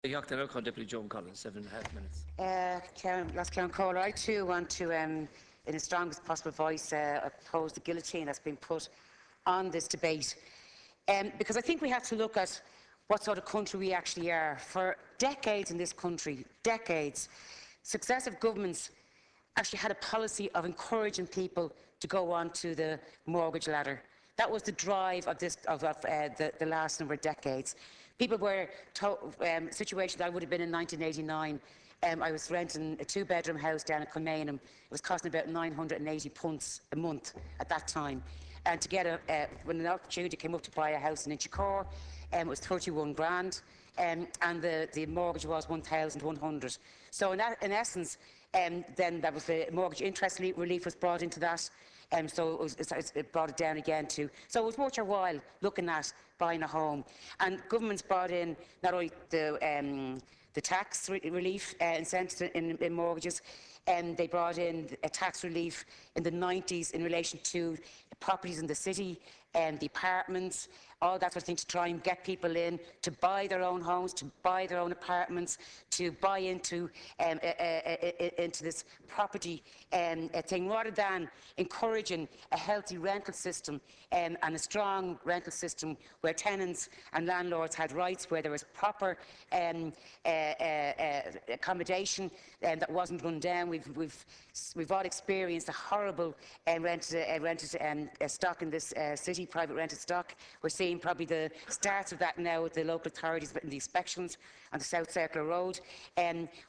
Deputy Joan Collins, 7.5 minutes. Last Karen Caller, I too want to, in the strongest possible voice, oppose the guillotine that's been put on this debate. Because I think we have to look at what sort of country we actually are. For decades in this country, decades, successive governments actually had a policy of encouraging people to go on to the mortgage ladder. That was the drive of the last number of decades. People were situations I would have been in 1989. I was renting a two-bedroom house down in Kilmainham. It was costing about £980 a month at that time. And to get when an opportunity came up to buy a house in Inchicore, it was 31 grand, and the mortgage was 1,100. So in essence, then that was the mortgage interest relief was brought into that. So it brought it down again too. So it was worth your while looking at buying a home. And governments brought in not only the tax relief incentives in mortgages, they brought in a tax relief in the 90s in relation to properties in the city and the apartments, all that sort of thing, to try and get people in to buy their own homes, to buy their own apartments, to buy into this property thing, rather than encouraging a healthy rental system and a strong rental system where tenants and landlords had rights, where there was proper accommodation that wasn't run down. We've all experienced a horrible rented stock in this city, private rented stock. We're seeing probably the starts of that now with the local authorities in the inspections on the South Circular Road,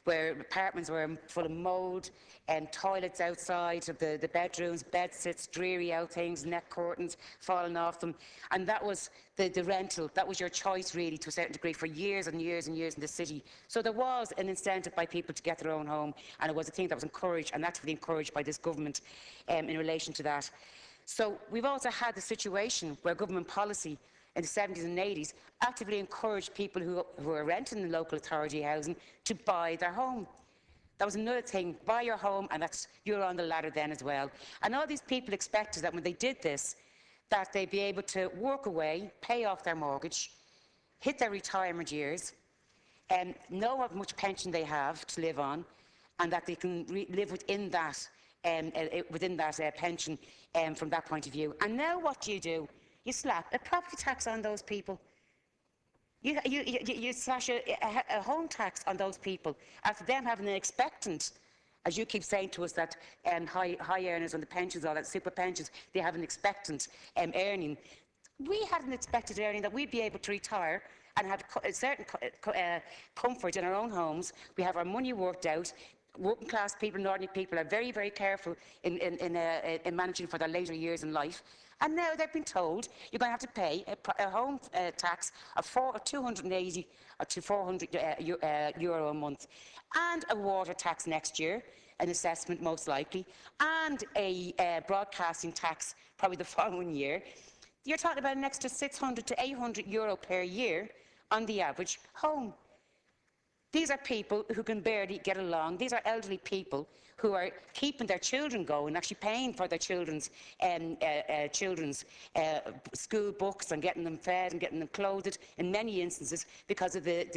where apartments were full of mould, and toilets outside of the bedrooms, bed sits, dreary out things, neck curtains falling off them. And that was the rental. That was your choice, really, to a certain degree, for years and years and years in the city. So there was an incentive by people to get their own home, and it was a thing that was encouraged and actively encouraged by this government in relation to that. So we've also had the situation where government policy in the 70s and 80s actively encouraged people who are renting in local authority housing to buy their home. That was another thing, buy your home, and you're on the ladder then as well. And all these people expected that when they did this, that they'd be able to work away, pay off their mortgage, hit their retirement years, and know how much pension they have to live on, and that they can live within that pension from that point of view. And now what do? You slap a property tax on those people. You slash a home tax on those people after them having an expectant, as you keep saying to us, that high earners on the pensions, all that super pensions, they have an expectant earning. We had an expected earning that we'd be able to retire and have a certain comfort in our own homes. We have our money worked out. Working class people and ordinary people are very, very careful in managing for their later years in life. And now they've been told you're going to have to pay a home tax of 280 to 400 euro a month, and a water tax next year, an assessment most likely, and a broadcasting tax probably the following year. You're talking about an extra 600 to 800 euro per year on the average home. These are people who can barely get along. These are elderly people who are keeping their children going, actually paying for their children's school books and getting them fed and getting them clothed in many instances because of the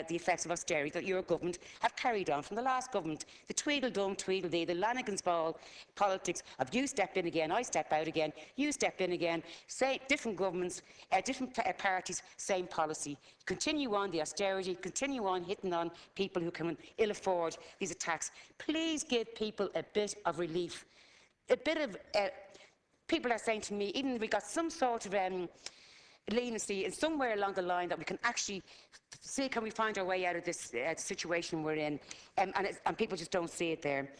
effects of austerity that your government have carried on from the last government. The Tweedledum, Tweedledee, the Lanigan's Ball politics of you step in again, I step out again, you step in again, different governments, different parties, same policy. Continue on the austerity, continue on hitting on people who can ill afford these attacks. Please give people a bit of relief. A bit of people are saying to me, even if we got some sort of leniency and somewhere along the line that we can actually see, can we find our way out of this situation we're in, and people just don't see it there.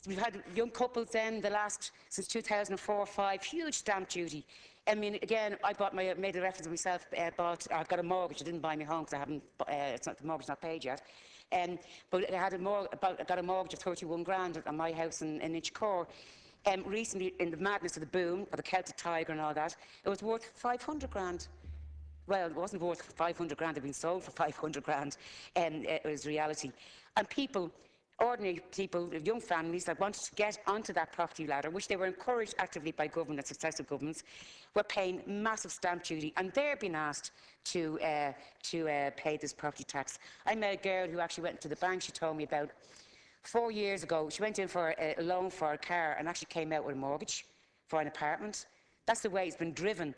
We've had young couples then since 2004 or 5, huge stamp duty. I mean, again, made a reference to myself. I got a mortgage. I didn't buy my home because I haven't. The mortgage not paid yet. But I got a mortgage of 31 grand on my house in Inchicore. Recently, in the madness of the boom of the Celtic Tiger and all that, it was worth 500 grand. Well, it wasn't worth 500 grand. They've been sold for 500 grand. It was reality, and people ordinary people, young families that wanted to get onto that property ladder, which they were encouraged actively by government and successive governments, were paying massive stamp duty, and they're being asked to pay this property tax. I met a girl who actually went to the bank. She told me about 4 years ago, she went in for a loan for a car and actually came out with a mortgage for an apartment. That's the way it's been driven.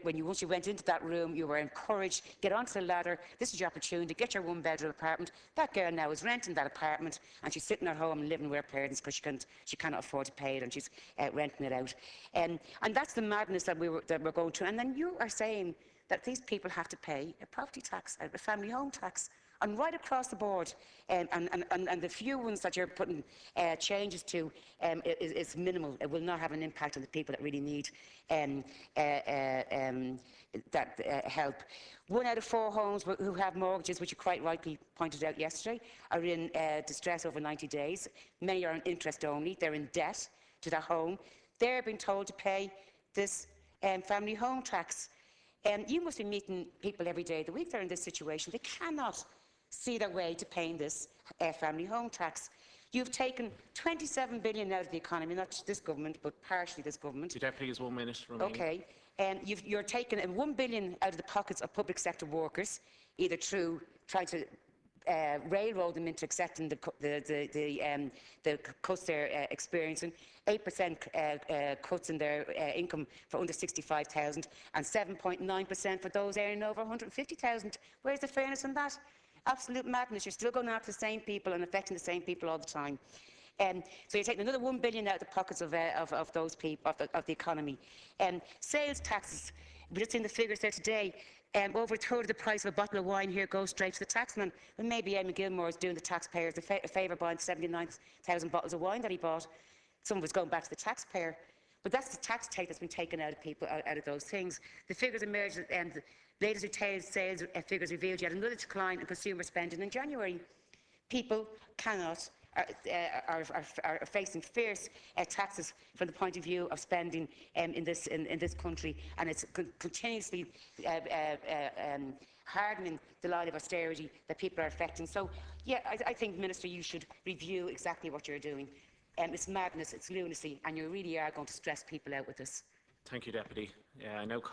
Once you went into that room, you were encouraged, get onto the ladder, this is your opportunity, get your one-bedroom apartment. That girl now is renting that apartment, and she's sitting at home and living with her parents because she cannot afford to pay it, and she's renting it out. And that's the madness that we're going through. And then you are saying that these people have to pay a property tax, a family home tax. And right across the board, and the few ones that you're putting changes to is minimal. It will not have an impact on the people that really need that help. 1 out of 4 homes who have mortgages, which you quite rightly pointed out yesterday, are in distress over 90 days. Many are on interest only. They're in debt to their home. They're being told to pay this family home tax. You must be meeting people every day of the week that are in this situation. They cannot see their way to paying this family home tax. You've taken 27 billion out of the economy, not just this government, but partially this government. The Deputy has 1 minute remaining. Okay. You're taking 1 billion out of the pockets of public sector workers, either through trying to railroad them into accepting the cuts they're experiencing, 8% cuts in their income for under 65,000 and 7.9% for those earning over 150,000. Where's the fairness in that? Absolute madness. You're still going after the same people and affecting the same people all the time. So you're taking another 1 billion out of the pockets of those people, of the economy. Sales taxes, we've just seen the figures there today. Over a third of the price of a bottle of wine here goes straight to the taxman. And maybe Eamon Gilmore is doing the taxpayers a favour buying 79,000 bottles of wine that he bought. Some of it's going back to the taxpayer. But that's the tax take that's been taken out of people, out of those things. The figures emerged, and the latest retail sales figures revealed yet another decline in consumer spending in January. People are facing fierce taxes from the point of view of spending in this country, and it's continuously hardening the line of austerity that people are affecting. So, yeah, I think, Minister, you should review exactly what you're doing. It's madness, it's lunacy, and you really are going to stress people out with this. Thank you, Deputy. I now call